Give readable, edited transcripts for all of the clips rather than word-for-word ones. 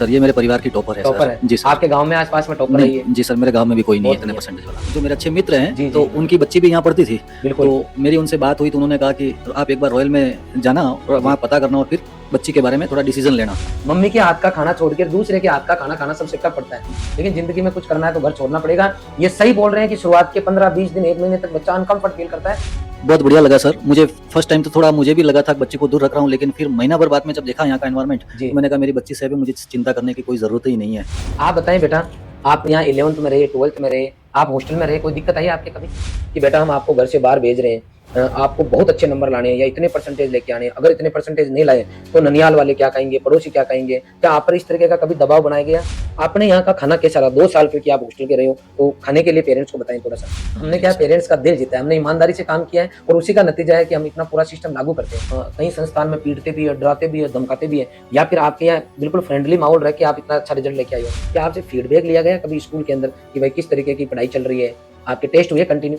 Sir ये मेरे परिवार की टॉपर है टॉपर सर। है जी सर। आपके गांव में आसपास में टॉपर रही है? जी सर, मेरे गांव में भी कोई नहीं है बहुत इतने बढ़िया। परसेंटेज वाला। जो मेरे अच्छे मित्र जी, हैं जी, तो जी। उनकी बच्ची भी यहाँ पढ़ती थी, बिल्कुल। तो मेरी उनसे बात हुई तो उन्होंने कहा कि आप एक बार रॉयल में जाना और वहाँ पता करना और फिर बच्ची के बारे में थोड़ा डिसीजन लेना। मम्मी के हाथ का खाना छोड़ के दूसरे के हाथ का खाना खाना सबसे टफ पड़ता है, लेकिन जिंदगी में कुछ करना है तो घर छोड़ना पड़ेगा। ये सही बोल रहे हैं कि शुरुआत के 15-20 दिन 1 महीने तक बच्चा अनकंफर्ट फील करता है। बहुत बढ़िया लगा सर। मुझे फर्स्ट टाइम तो थोड़ा मुझे भी लगा था कि बच्चे को दूर रख रहा हूँ, लेकिन फिर महीना भर बाद में जब देखा यहाँ का एनवायरनमेंट तो मैंने कहा मेरी बच्ची से भी मुझे चिंता करने की कोई जरूरत ही नहीं है। आप बताएं बेटा, आप यहाँ 11th में रहे, 12th में रहे, आप हॉस्टल में रहे, कोई दिक्कत आई आपके कभी कि बेटा हम आपको घर से बाहर भेज रहे हैं, आपको बहुत अच्छे नंबर लाने हैं या इतने परसेंटेज लेके आने हैं, अगर इतने परसेंटेज नहीं लाए तो ननियाल वाले क्या कहेंगे, पड़ोसी क्या कहेंगे? क्या आप पर इस तरीके का कभी दबाव बनाया गया? आपने यहाँ का खाना कैसा रहा? 2 साल फिर कि आप हॉस्टल के रहे हो, तो खाने के लिए पेरेंट्स को बताएं थोड़ा सा। हमने क्या पेरेंट्स का दिल जीता है, हमने ईमानदारी से काम किया है और उसी का नतीजा है कि हम इतना पूरा सिस्टम लागू करते हैं। कई संस्थान में पीटते भी है, डराते भी है, धमकाते भी है, या फिर आपके यहाँ बिल्कुल फ्रेंडली माहौल रह के आप इतना अच्छा रिजल्ट लेके आए हो। क्या आपसे फीडबैक लिया गया कभी स्कूल के अंदर कि भाई किस तरीके की पढ़ाई चल रही है, आपके टेस्ट हुए कंटिन्यू?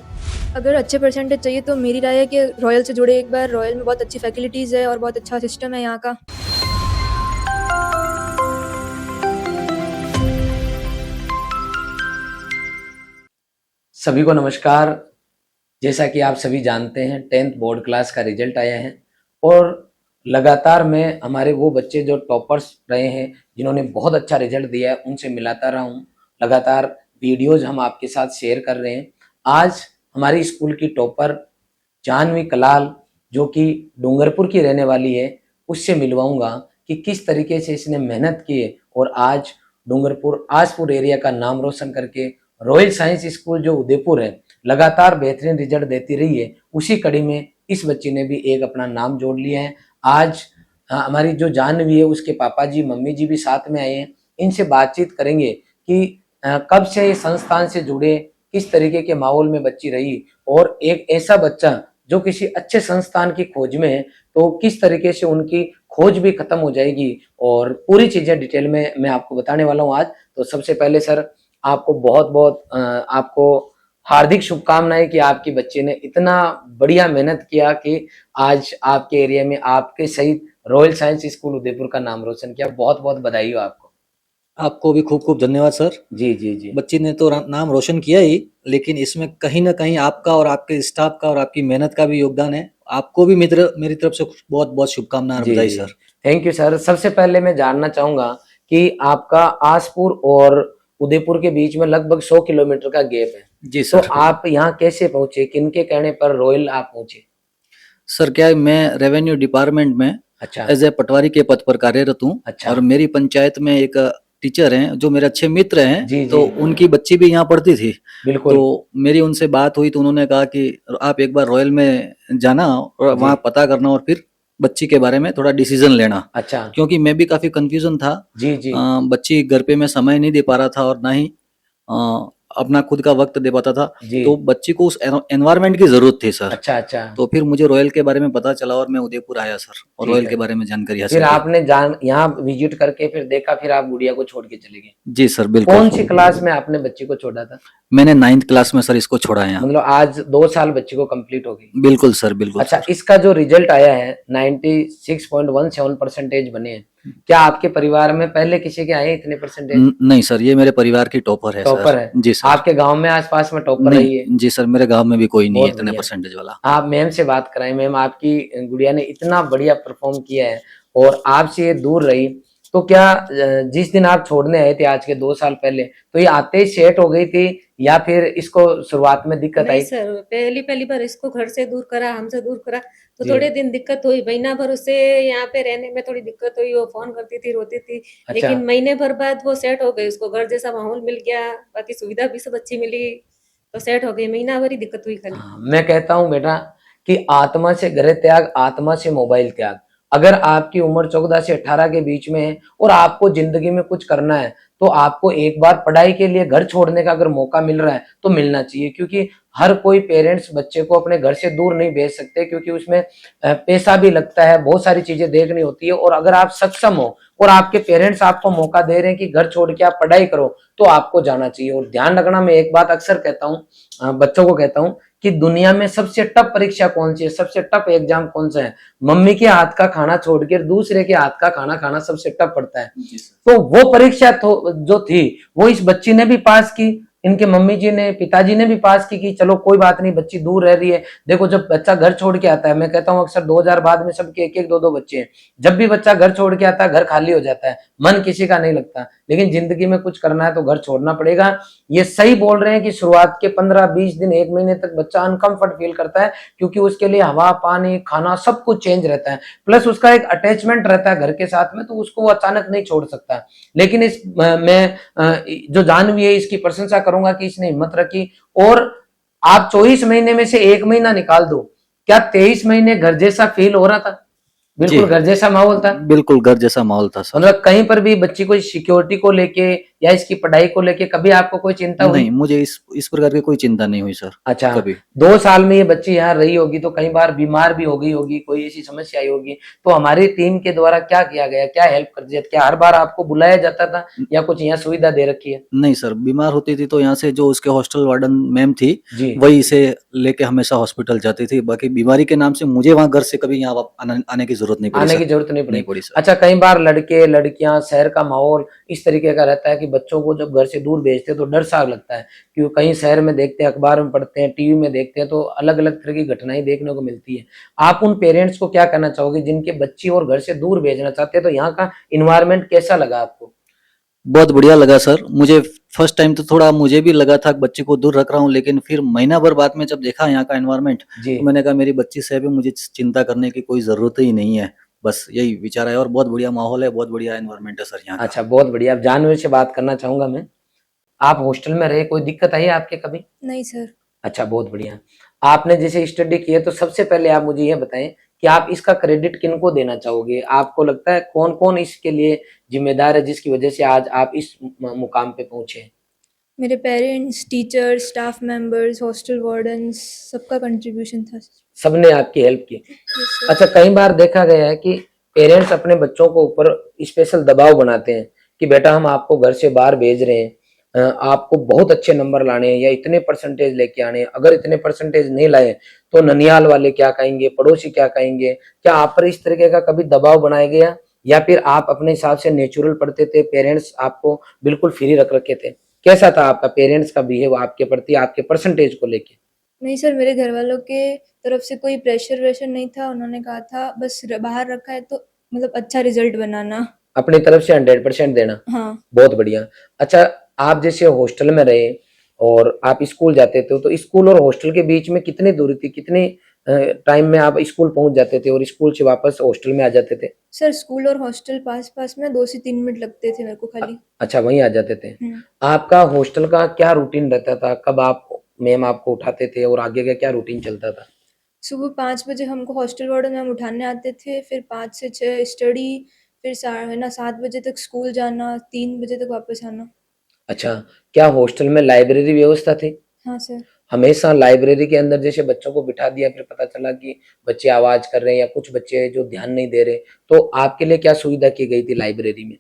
अगर अच्छे परसेंटेज चाहिए तो मेरी राय है कि रॉयल से जुड़े एक बार। रॉयल में बहुत अच्छी फैसिलिटीज़ है और बहुत अच्छा सिस्टम है यहाँ का। सभी को नमस्कार। जैसा कि आप सभी जानते हैं 10th बोर्ड क्लास का रिजल्ट आया है और लगातार मैं हमारे वो बच्चे जो टॉपर्स रहे हैं, जिन्होंने बहुत अच्छा रिजल्ट दिया है, उनसे मिलाता रहा हूँ। लगातार वीडियोज हम आपके साथ शेयर कर रहे हैं। आज हमारी स्कूल की टॉपर जानवी कलाल, जो कि डूंगरपुर की रहने वाली है, उससे मिलवाऊंगा कि किस तरीके से इसने मेहनत की है और आज डूंगरपुर आसपुर एरिया का नाम रोशन करके रॉयल साइंस स्कूल जो उदयपुर है लगातार बेहतरीन रिजल्ट देती रही है। उसी कड़ी में इस बच्ची ने भी एक अपना नाम जोड़ लिया है। आज हमारी जो जानवी है उसके पापा जी मम्मी जी भी साथ में आए हैं। इनसे बातचीत करेंगे कि कब से ये संस्थान से जुड़े, किस तरीके के माहौल में बच्ची रही और एक ऐसा बच्चा जो किसी अच्छे संस्थान की खोज में है तो किस तरीके से उनकी खोज भी खत्म हो जाएगी, और पूरी चीजें डिटेल में मैं आपको बताने वाला हूँ आज। तो सबसे पहले सर आपको बहुत बहुत आपको हार्दिक शुभकामनाएं कि आपकी बच्चे ने इतना बढ़िया मेहनत किया कि आज आपके एरिया में आपके सहित रॉयल साइंस स्कूल उदयपुर का नाम रोशन किया। बहुत बहुत बधाई हो आपको। आपको भी खूब खूब धन्यवाद सर। जी जी जी। बच्ची ने तो नाम रोशन किया ही, लेकिन इसमें कहीं ना कहीं आपका और आपके स्टाफ का और आपकी मेहनत का भी योगदान है। आपको भी मेरी तरफ से बहुत बहुत शुभकामनाएं और बधाई सर। Thank you sir. सबसे पहले मैं जानना चाहूंगा कि आपका आसपुर और उदयपुर के बीच में लगभग 100 किलोमीटर का गैप है। जी सर। तो आप यहाँ कैसे पहुंचे, किनके कहने पर रॉयल आप पहुंचे? सर क्या है, मैं रेवेन्यू डिपार्टमेंट में अच्छा एज ए पटवारी के पद पर कार्यरत हूँ। अच्छा। और मेरी पंचायत में एक टीचर हैं जो मेरे अच्छे मित्र हैं। जी, तो जी। उनकी बच्ची भी यहाँ पढ़ती थी, बिल्कुल। तो मेरी उनसे बात हुई तो उन्होंने कहा कि आप एक बार रॉयल में जाना और वहाँ पता करना और फिर बच्ची के बारे में थोड़ा डिसीजन लेना। अच्छा। क्योंकि मैं भी काफी कंफ्यूजन था। जी जी। बच्ची घर पे मैं समय नहीं दे पा रहा था और ना ही अपना खुद का वक्त दे पाता था, जी। तो बच्ची को उस एनवायरनमेंट की जरूरत थी सर। अच्छा अच्छा। तो फिर मुझे रॉयल के बारे में पता चला और मैं उदयपुर आया सर, और ठीक रॉयल है। के बारे में जानकारी फिर हासिल की। आपने यहाँ विजिट करके फिर देखा, फिर आप गुड़िया को छोड़ के चले गए? जी सर बिल्कुल। कौन सी क्लास में आपने बच्ची को छोड़ा था? मैंने 9th क्लास में सर इसको छोड़ा है यहाँ। मतलब आज 2 साल बच्ची को कंप्लीट हो गई? बिल्कुल सर बिल्कुल। अच्छा सर इसका जो रिजल्ट आया है 96.17% बने हैं, क्या आपके परिवार में पहले किसी के आए इतने परसेंटेज? नहीं सर, ये मेरे परिवार की टॉपर है टॉपर सर। है? जी सर। आपके गांव में आसपास में टॉपर रही है? जी सर, मेरे गांव में भी कोई नहीं है बहुत इतने बढ़िया। परसेंटेज वाला। आप मैम से बात कराएं। मैम आपकी गुड़िया ने इतना बढ़िया परफॉर्म किया है और आपसे ये दूर रही, तो क्या जिस दिन आप छोड़ने आए थे आज के 2 साल पहले, तो ये आते ही सेट हो गई थी या फिर इसको शुरुआत में दिक्कत आई? नहीं सर, पहली बार इसको घर से दूर करा, हमसे दूर करा तो जी। थोड़े दिन दिक्कत हुई। महीना भर उससे यहाँ पे रहने में थोड़ी दिक्कत हुई। वो फोन करती थी, रोती थी। अच्छा। लेकिन महीने भर बाद वो सेट हो गई, उसको घर जैसा माहौल मिल गया, बाकी सुविधा भी सब अच्छी मिली, तो सेट हो गई। महीना भर ही दिक्कत हुई खाली। मैं कहता हूँ बेटा कि आत्मा से गृह त्याग, आत्मा से मोबाइल त्याग। अगर आपकी उम्र 14 से 18 के बीच में है और आपको जिंदगी में कुछ करना है, तो आपको एक बार पढ़ाई के लिए घर छोड़ने का अगर मौका मिल रहा है तो मिलना चाहिए, क्योंकि हर कोई पेरेंट्स बच्चे को अपने घर से दूर नहीं भेज सकते, क्योंकि उसमें पैसा भी लगता है, बहुत सारी चीजें देखनी होती है। और अगर आप सक्षम हो और आपके पेरेंट्स आपको मौका दे रहे हैं कि घर छोड़ के आप पढ़ाई करो, तो आपको जाना चाहिए। और ध्यान रखना, मैं एक बात अक्सर कहता हूँ, बच्चों को कहता हूँ कि दुनिया में सबसे टफ परीक्षा कौन सी है, सबसे टफ एग्जाम कौन सा है। मम्मी के हाथ का खाना छोड़कर दूसरे के हाथ का खाना खाना सबसे टफ पड़ता है। तो वो परीक्षा जो थी वो इस बच्ची ने भी पास की, इनके मम्मी जी ने, पिताजी ने भी पास की कि चलो कोई बात नहीं, बच्ची दूर रह रही है। देखो जब बच्चा घर छोड़ के आता है, मैं कहता हूँ अक्सर 2000 बाद में सबके एक एक दो दो बच्चे हैं, जब भी बच्चा घर छोड़ के आता है घर खाली हो जाता है, मन किसी का नहीं लगता। लेकिन जिंदगी में कुछ करना है तो घर छोड़ना पड़ेगा। ये सही बोल रहे हैं कि शुरुआत के 15-20 दिन 1 महीने तक बच्चा अनकंफर्ट फील करता है, क्योंकि उसके लिए हवा पानी खाना सब कुछ चेंज रहता है, प्लस उसका एक अटैचमेंट रहता है घर के साथ में, तो उसको वो अचानक नहीं छोड़ सकता। लेकिन इस मैं जो जानवी है इसकी प्रशंसा करूंगा कि इसने हिम्मत रखी। और आप 24 महीने में से 1 महीना निकाल दो, क्या 23 महीने घर जैसा फील हो रहा था? बिल्कुल जी। घर जैसा माहौल था। बिल्कुल घर जैसा माहौल था सर। मतलब कहीं पर भी बच्ची को सिक्योरिटी को लेके या इसकी पढ़ाई को लेके कभी आपको कोई चिंता हुई? नहीं, मुझे इस प्रकार की कोई चिंता नहीं हुई सर अच्छा, कभी। 2 साल में ये बच्ची यहाँ रही होगी तो कई बार बीमार भी हो गई होगी, कोई ऐसी समस्या आई होगी, तो हमारी टीम के द्वारा क्या किया गया, क्या हेल्प कर दिया? क्या हर बार आपको बुलाया जाता था या कुछ यहाँ सुविधा दे रखी है? नहीं सर, बीमार होती थी तो यहाँ से जो उसके हॉस्टल वार्डन मैम थी जी। वही इसे लेके हमेशा हॉस्पिटल जाती थी। बाकी बीमारी के नाम से मुझे वहां घर से कभी यहाँ आने की जरूरत नहीं पड़ी आने सर। की जरूरत नहीं नहीं पड़ी। पड़ी सर। अच्छा, कई बार लड़के लड़कियां शहर का माहौल इस तरीके का रहता है कि बच्चों को जब घर से दूर भेजते हैं तो डर सा लगता है, क्योंकि कहीं शहर में देखते हैं, अखबार में पढ़ते हैं, टीवी में देखते हैं तो अलग अलग तरह की घटनाएं देखने को मिलती है। आप उन पेरेंट्स को क्या कहना चाहोगे जिनके बच्ची और घर से दूर भेजना चाहते हैं? तो यहाँ का इन्वायरमेंट कैसा लगा आपको? बहुत बढ़िया लगा सर। मुझे फर्स्ट टाइम तो थोड़ा मुझे भी लगा था कि बच्ची को दूर रख रहा हूँ, लेकिन फिर महीना भर बाद में जब देखा यहाँ का एनवायरनमेंट जी। तो मैंने कहा मेरी बच्ची से भी मुझे चिंता करने की कोई जरूरत ही नहीं है। बस यही विचार है और बहुत बढ़िया माहौल है, बहुत बढ़िया एनवायरनमेंट है सर यहाँ का। अच्छा, बहुत बढ़िया। अब जानवी से बात करना चाहूंगा मैं। आप हॉस्टल में रहे, कोई दिक्कत आई आपके कभी? नहीं सर। अच्छा, बहुत बढ़िया। आपने जैसे स्टडी की है तो सबसे पहले आप मुझे ये बताएं कि आप इसका क्रेडिट किनको देना चाहोगे? आपको लगता है कौन कौन इसके लिए जिम्मेदार है जिसकी वजह से आज आप इस मुकाम पे पहुंचे? मेरे parents, teachers, staff members, hostel wardens, सबका कंट्रीब्यूशन था सर। सबने आपकी हेल्प की। Yes sir. अच्छा, कई बार देखा गया है कि पेरेंट्स अपने बच्चों को ऊपर स्पेशल दबाव बनाते हैं कि बेटा हम आपको घर से बाहर भेज रहे हैं, आपको बहुत अच्छे नंबर लाने हैं या इतने परसेंटेज लेके आने हैं, अगर इतने परसेंटेज नहीं लाए तो ननिहाल वाले क्या कहेंगे, पड़ोसी क्या कहेंगे? क्या आप पर इस तरीके का कभी दबाव बनाया गया या फिर आप अपने हिसाब से नेचुरल पढ़ते थे, पेरेंट्स आपको बिल्कुल फ्री रख रखे थे? कैसा था आपका पेरेंट्स का बिहेव आपके प्रति, आपके परसेंटेज को लेके? नहीं सर, मेरे घर वालों के तरफ से कोई प्रेशर वेशर नहीं था। उन्होंने कहा था बस बाहर रखा है तो मतलब अच्छा रिजल्ट बनाना। अपनी तरफ से 100% देना। हाँ। बहुत बढ़िया। अच्छा, आप जैसे हॉस्टल में रहे और आप स्कूल जाते थे, तो स्कूल और हॉस्टल के बीच में कितनी दूरी थी? कितने टाइम में आप स्कूल पहुंच जाते थे और स्कूल से वापस हॉस्टल में आ जाते थे? सर स्कूल और हॉस्टल पास पास में 2 से 3 मिनट लगते थे मेरे को खाली। अच्छा, वहीं आ जाते थे। आपका हॉस्टल का क्या रूटीन रहता था? कब आप मैम आपको उठाते थे और आगे का क्या रूटीन चलता था? सुबह 5 बजे हमको हॉस्टल वार्डन मैम उठाने आते थे, फिर 5 से 6 स्टडी, फिर 7 बजे तक स्कूल जाना, 3 बजे तक वापस आना। अच्छा, क्या हॉस्टल में लाइब्रेरी व्यवस्था थी? हाँ सर। हमेशा लाइब्रेरी के अंदर जैसे बच्चों को बिठा दिया, फिर पता चला कि बच्चे आवाज कर रहे हैं या कुछ बच्चे जो ध्यान नहीं दे रहे, तो आपके लिए क्या सुविधा की गई थी लाइब्रेरी में?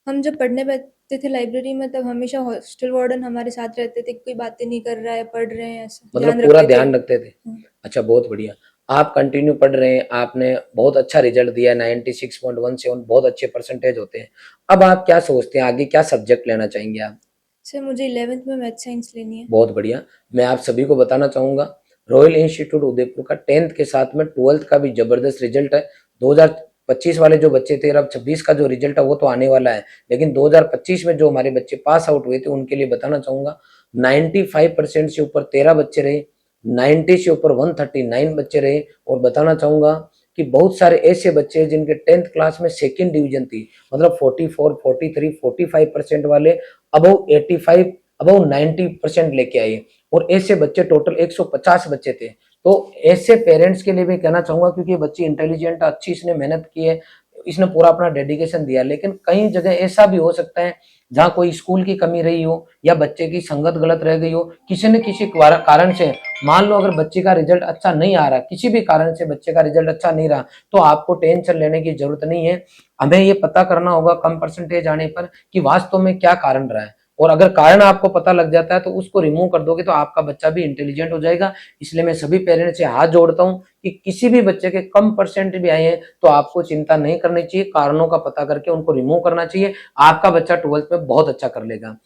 हम जब पढ़ने बैठते थे लाइब्रेरी में तब हमेशा हॉस्टल वार्डन हमारे साथ रहते थे, कोई बातें नहीं कर रहा है, पढ़ रहे हैं, ऐसा मतलब पूरा ध्यान रखते थे। हाँ। अच्छा, बहुत बढ़िया। आप कंटिन्यू पढ़ रहे हैं, आपने बहुत अच्छा रिजल्ट दिया, 96.17, बहुत अच्छे परसेंटेज होते हैं। अब आप क्या सोचते हैं आगे क्या सब्जेक्ट लेना चाहेंगे आप? सर मुझे 11th में मैथ साइंस लेनी है। बहुत बढ़िया। मैं आप सभी को बताना चाहूंगा, रॉयल इंस्टीट्यूट उदयपुर का 10th के साथ में 12th का भी जबरदस्त रिजल्ट है। 2025 वाले जो बच्चे थे, अब 26 का जो रिजल्ट है वो तो आने वाला है, लेकिन 2025 में जो हमारे बच्चे पास आउट हुए थे उनके लिए बताना चाहूंगा 95% से ऊपर 13 बच्चे रहे, 90 से ऊपर 139 बच्चे रहे। और बताना चाहूंगा कि बहुत सारे ऐसे बच्चे जिनके 10th क्लास में सेकंड डिवीजन थी, मतलब 44, 43, 45% वाले अबव 85, अबव 90% लेके आए, और ऐसे बच्चे टोटल 150 बच्चे थे। तो ऐसे पेरेंट्स के लिए भी कहना चाहूंगा, क्योंकि बच्ची इंटेलिजेंट, अच्छी इसने मेहनत की है, इसने पूरा अपना डेडिकेशन दिया, लेकिन कई जगह ऐसा भी हो सकता है जहाँ कोई स्कूल की कमी रही हो या बच्चे की संगत गलत रह गई हो, किसी न किसी कारण से। मान लो अगर बच्चे का रिजल्ट अच्छा नहीं आ रहा, किसी भी कारण से बच्चे का रिजल्ट अच्छा नहीं रहा, तो आपको टेंशन लेने की जरूरत नहीं है। हमें ये पता करना होगा कम परसेंटेज आने पर कि वास्तव में क्या कारण रहा है, और अगर कारण आपको पता लग जाता है तो उसको रिमूव कर दोगे तो आपका बच्चा भी इंटेलिजेंट हो जाएगा। इसलिए मैं सभी पेरेंट्स से हाथ जोड़ता हूँ कि किसी भी बच्चे के कम परसेंट भी आए हैं तो आपको चिंता नहीं करनी चाहिए, कारणों का पता करके उनको रिमूव करना चाहिए। आपका बच्चा 12th में बहुत अच्छा कर लेगा।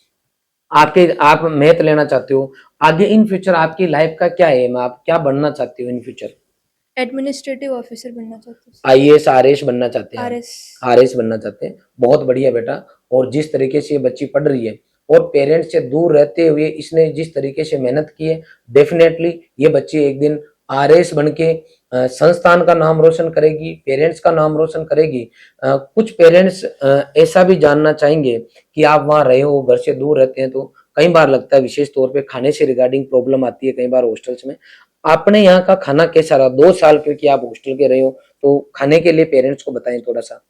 आप मैथ लेना चाहते हो, आगे इन फ्यूचर आपकी लाइफ का क्या एम है, आप क्या बनना चाहते हो इन फ्यूचर? एडमिनिस्ट्रेटिव ऑफिसर बनना चाहती हूँ। आईएएस आरएएस बनना चाहते हैं आप? आरएस। आरएस बनना चाहते हैं, बहुत बढ़िया बेटा। और जिस तरीके से ये बच्ची पढ़ रही है और पेरेंट्स से दूर रहते हुए इसने जिस तरीके से मेहनत की है, डेफिनेटली ये बच्ची एक दिन आरएस बन के संस्थान का नाम रोशन करेगी, पेरेंट्स का नाम रोशन करेगी। कुछ पेरेंट्स ऐसा भी जानना चाहेंगे कि आप वहाँ रहे हो, घर से दूर रहते हैं, तो कई बार लगता है विशेष तौर पे खाने से रिगार्डिंग प्रॉब्लम आती है कई बार हॉस्टल्स में। आपने यहाँ का खाना कैसा रहा 2 साल, क्योंकि आप हॉस्टल के रहे हो, तो खाने के लिए पेरेंट्स को बताएं थोड़ा सा।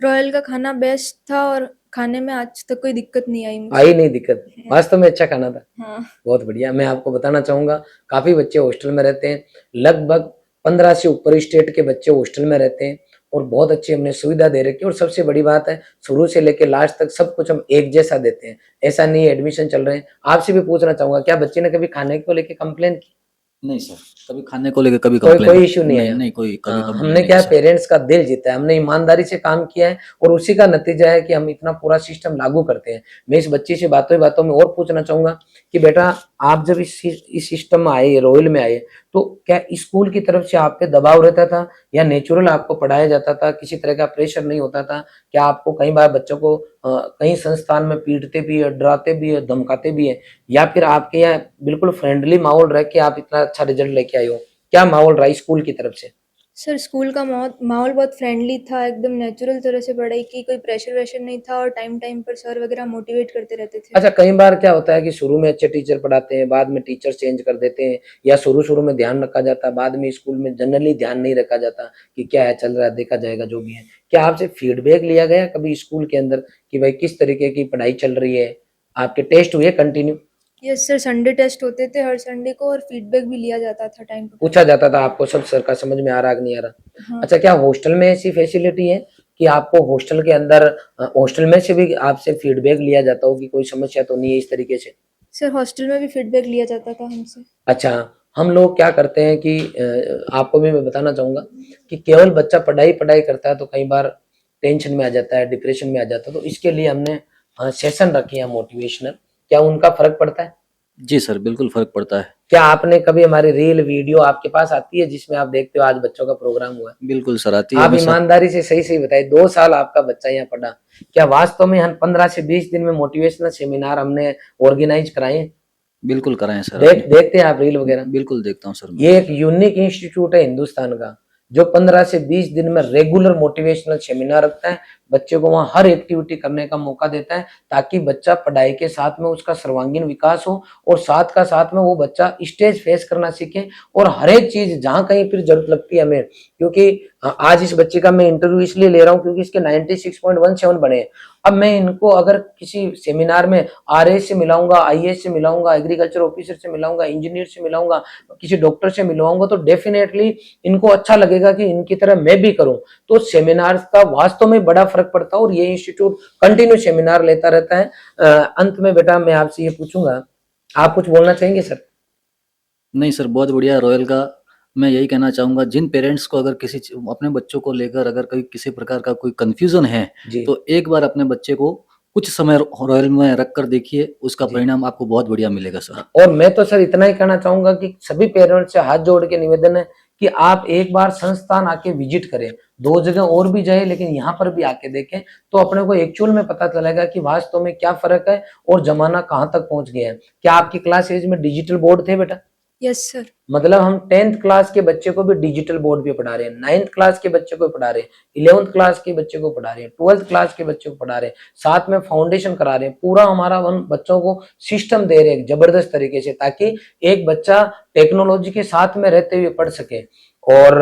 रॉयल का खाना बेस्ट था और खाने में आज तक कोई दिक्कत नहीं आई मुझे। आई नहीं दिक्कत, वास्तव में अच्छा खाना था। हाँ। बहुत बढ़िया। मैं आपको बताना चाहूंगा, काफी बच्चे हॉस्टल में रहते हैं, लगभग 15 से ऊपर स्टेट के बच्चे हॉस्टल में रहते हैं और बहुत अच्छी हमने सुविधा दे रखी है। और सबसे बड़ी बात है, शुरू से लेकर लास्ट तक सब कुछ हम एक जैसा देते हैं, ऐसा नहीं है एडमिशन चल रहे हैं। आपसे भी पूछना चाहूंगा, क्या बच्चे ने कभी खाने को लेकर कंप्लेन की? नहीं सर, कभी खाने को लेकर कभी कोई कंप्लेन इशू नहीं आया? नहीं, कोई कभी complaint हमने नहीं क्या सर। पेरेंट्स का दिल जीता है, हमने ईमानदारी से काम किया है और उसी का नतीजा है कि हम इतना पूरा सिस्टम लागू करते हैं। मैं इस बच्ची से बातों बातों में और पूछना चाहूंगा कि बेटा, आप जब इस सिस्टम में आए, रॉयल में आए, तो क्या स्कूल की तरफ से आप पे दबाव रहता था या नेचुरल आपको पढ़ाया जाता था, किसी तरह का प्रेशर नहीं होता था? क्या आपको कई बार बच्चों को कई संस्थान में पीटते भी है, डराते भी है, धमकाते भी है, या फिर आपके यहाँ बिल्कुल फ्रेंडली माहौल रह के आप इतना अच्छा रिजल्ट लेके आए हो? क्या माहौल रहा स्कूल की तरफ से? सर स्कूल का माहौल बहुत फ्रेंडली था, एकदम नेचुरल तरह से पढ़ाई की, कोई प्रेशर वेशर नहीं था और टाइम टाइम पर सर वगैरह मोटिवेट करते रहते थे। अच्छा, कई बार क्या होता है कि शुरू में अच्छे टीचर पढ़ाते हैं, बाद में टीचर चेंज कर देते हैं, या शुरू में ध्यान रखा जाता है, बाद में स्कूल में जनरली ध्यान नहीं रखा जाता कि क्या है, चल रहा है, देखा जाएगा जो भी है। क्या आपसे फीडबैक लिया गया कभी स्कूल के अंदर कि भाई किस तरीके की पढ़ाई चल रही है? आपके टेस्ट हुए continue? Yes sir, Sunday test होते थे हर संडे को और फीडबैक भी लिया जाता था टाइम पर। पूछा जाता था आपको सब सर का समझ में आ रहा कि नहीं आ रहा? हाँ। अच्छा, क्या हॉस्टल में ऐसी फैसिलिटी है कि आपको हॉस्टल के अंदर हॉस्टल में से भी आपसे फीडबैक लिया जाता हो कि कोई समस्या तो नहीं है इस तरीके से? सर हॉस्टल में भी फीडबैक लिया जाता था हमसे। अच्छा, हम लोग क्या करते हैं कि आपको भी मैं बताना चाहूंगा कि केवल बच्चा पढ़ाई पढ़ाई करता है तो कई बार टेंशन में आ जाता है, डिप्रेशन में आ जाता है, तो इसके लिए हमने सेशन रखे हैं मोटिवेशनल। क्या उनका फर्क पड़ता है? जी सर, बिल्कुल फर्क पड़ता है। क्या आपने कभी हमारी रील वीडियो आपके पास आती है जिसमें आप देखते हो आज बच्चों का प्रोग्राम हुआ है? बिल्कुल सर, आती है आप हमेशा। ईमानदारी से सही बताइए, 2 साल आपका बच्चा यहाँ पढ़ा, क्या वास्तव में हम 15 से 20 दिन में मोटिवेशनल सेमिनार हमने ऑर्गेनाइज कराए? बिल्कुल कराएं सर। देखते हैं आप रील वगैरह? बिल्कुल देखता हूँ सर मैं। ये एक यूनिक इंस्टीट्यूट है हिंदुस्तान का जो 15 से 20 दिन में रेगुलर मोटिवेशनल सेमिनार रखता है, बच्चे को वहां हर एक्टिविटी करने का मौका देता है ताकि बच्चा पढ़ाई के साथ में उसका सर्वांगीण विकास हो और साथ का साथ में वो बच्चा स्टेज फेस करना सीखे और हर एक चीज जहां कहीं फिर जरूरत लगती है हमें। क्योंकि आज इस बच्चे का मैं इंटरव्यू इसलिए ले रहा हूँ क्योंकि इसके 96.17 बने। अब मैं इनको अगर किसी सेमिनार में आरएएस से मिलाऊंगा, आईएएस से मिलाऊंगा, एग्रीकल्चर ऑफिसर से मिलाऊंगा, इंजीनियर से मिलाऊंगा, किसी डॉक्टर से मिलवाऊंगा तो डेफिनेटली इनको अच्छा लगेगा कि इनकी तरह मैं भी करूं। तो सेमिनार का वास्तव में बड़ा फर्क पड़ता है और ये इंस्टीट्यूट कंटिन्यू सेमिनार लेता रहता है। अंत में बेटा मैं आपसे ये पूछूंगा, आप कुछ बोलना चाहेंगे सर? नहीं सर, बहुत बढ़िया रॉयल का। मैं यही कहना चाहूंगा, जिन पेरेंट्स को अगर अपने बच्चों को लेकर अगर कोई किसी प्रकार का कोई कंफ्यूजन है जी तो एक बार अपने बच्चे को कुछ समय रॉयल में रख कर देखिए, उसका परिणाम आपको बहुत बढ़िया मिलेगा सर। और मैं तो सर इतना ही कहना चाहूंगा कि सभी पेरेंट्स से हाथ जोड़ के निवेदन है कि आप एक बार संस्थान आके विजिट करें, 2 जगह और भी जाए लेकिन यहाँ पर भी आके देखें तो अपने को एक्चुअल में पता चलेगा कि वास्तव में क्या फर्क है और जमाना कहाँ तक पहुंच गया है। क्या आपकी क्लास एज में डिजिटल बोर्ड थे बेटा? Yes sir. मतलब हम 10th क्लास के बच्चे को भी डिजिटल बोर्ड पे पढ़ा रहे हैं, 9th क्लास के बच्चे को पढ़ा रहे हैं, 11th क्लास के बच्चे को पढ़ा रहे हैं, 12th क्लास के बच्चे को पढ़ा रहे हैं, साथ में फाउंडेशन करा रहे हैं। पूरा हमारा हम बच्चों को सिस्टम दे रहे हैं जबरदस्त तरीके से ताकि एक बच्चा टेक्नोलॉजी के साथ में रहते हुए पढ़ सके। और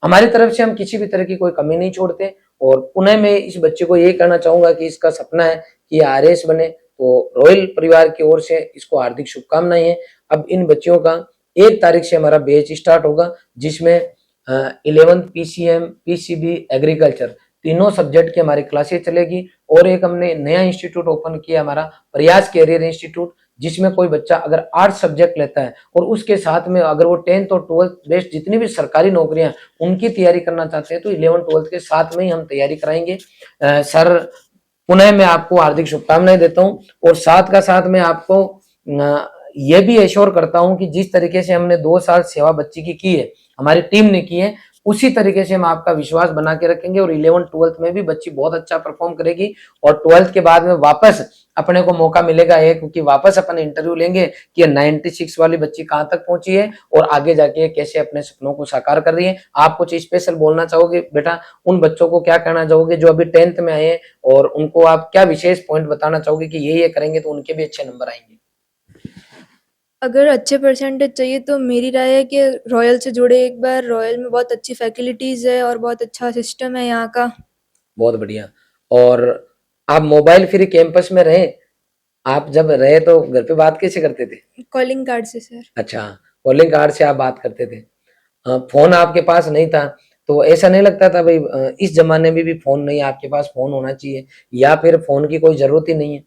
हमारी तरफ से हम किसी भी तरह की कोई कमी नहीं छोड़ते। और पुनः मैं इस बच्चे को ये कहना चाहूंगा कि इसका सपना है कि आरएएस बने, तो रॉयल परिवार की ओर से इसको हार्दिक शुभकामनाएं हैं। अब इन बच्चियों का 1 तारीख से हमारा बैच स्टार्ट होगा जिसमें 11th PCM, PCB, एग्रीकल्चर तीनों सब्जेक्ट की हमारी क्लासेस चलेगी। और एक हमने नया इंस्टीट्यूट ओपन किया, हमारा प्रयास कैरियर इंस्टीट्यूट, जिसमें कोई बच्चा अगर 8 सब्जेक्ट लेता है और उसके साथ में अगर वो 10th और 12th बेस्ड जितनी भी सरकारी नौकरियां उनकी तैयारी करना चाहते हैं तो 11th 12th के साथ में ही हम तैयारी कराएंगे। सर पुनः मैं आपको हार्दिक शुभकामनाएं देता हूं और साथ का साथ मैं आपको ये भी एश्योर करता हूं कि जिस तरीके से हमने 2 साल सेवा बच्ची की है, हमारी टीम ने की है, उसी तरीके से हम आपका विश्वास बना के रखेंगे और 11th 12th में भी बच्ची बहुत अच्छा परफॉर्म करेगी। और 12th के बाद में वापस अपने को मौका मिलेगा क्योंकि वापस अपन इंटरव्यू लेंगे कि 96 वाली बच्ची कहां तक पहुंची है और आगे जाके कैसे अपने सपनों को साकार कर रही है। आप कुछ स्पेशल बोलना चाहोगे बेटा, उन बच्चों को क्या कहना चाहोगे जो अभी 10th में आए हैं, और उनको आप क्या विशेष पॉइंट बताना चाहोगे कि ये करेंगे तो उनके भी अच्छे नंबर आएंगे? अगर अच्छे परसेंटेज चाहिए तो मेरी राय है कि रॉयल से जुड़े एक बार। रॉयल में बहुत अच्छी फैसिलिटीज़ है और बहुत अच्छा सिस्टम है यहाँ का। बहुत बढ़िया। और आप मोबाइल फ्री कैंपस में रहे, आप जब रहे तो घर पे बात कैसे करते थे? कॉलिंग कार्ड से सर। अच्छा, कॉलिंग कार्ड से आप बात करते थे। फोन आपके पास नहीं था तो ऐसा नहीं लगता था भाई इस जमाने में भी फोन नहीं, आपके पास फोन होना चाहिए, या फिर फोन की कोई जरूरत ही नहीं है?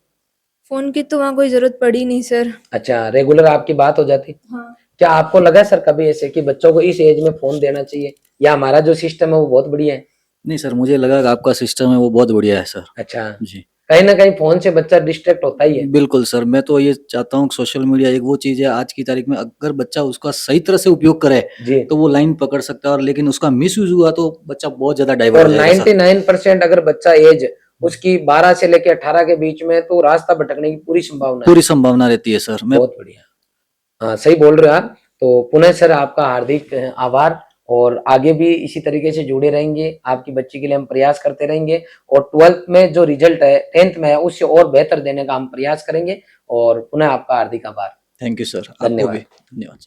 फ़ोन की तो वहाँ कोई ज़रूरत पड़ी नहीं सर। अच्छा, रेगुलर आपकी बात हो जाती। हाँ। क्या आपको लगा सर कभी ऐसे कि बच्चों को इस एज में फोन देना चाहिए, या हमारा जो सिस्टम है वो बहुत बढ़िया है? नहीं सर, मुझे लगा कि आपका सिस्टम है वो बहुत बढ़िया है सर। अच्छा, जी कहीं ना कहीं फोन से बच्चा डिस्ट्रैक्ट होता ही है। बिल्कुल सर, मैं तो ये चाहता हूँ सोशल मीडिया एक वो चीज है आज की तारीख में, अगर बच्चा उसका सही तरह से उपयोग करे जी। तो वो लाइन पकड़ सकता है, और लेकिन उसका मिस यूज हुआ तो बच्चा बहुत ज्यादा डाइवर्ट और हो जाएगा सर। 99% अगर बच्चा एज उसकी 12 से लेकर 18 के बीच में, तो रास्ता भटकने की पूरी संभावना है। पूरी संभावना रहती है सर। मैं बहुत बढ़िया। हाँ, सही बोल रहे हो आप। तो पुनः सर आपका हार्दिक आभार, और आगे भी इसी तरीके से जुड़े रहेंगे, आपकी बच्ची के लिए हम प्रयास करते रहेंगे, और 12th में जो रिजल्ट है 10th में है उससे और बेहतर देने का हम प्रयास करेंगे। और पुनः आपका हार्दिक आभार। थैंक यू सर, आपको धन्यवाद। भी धन्यवाद।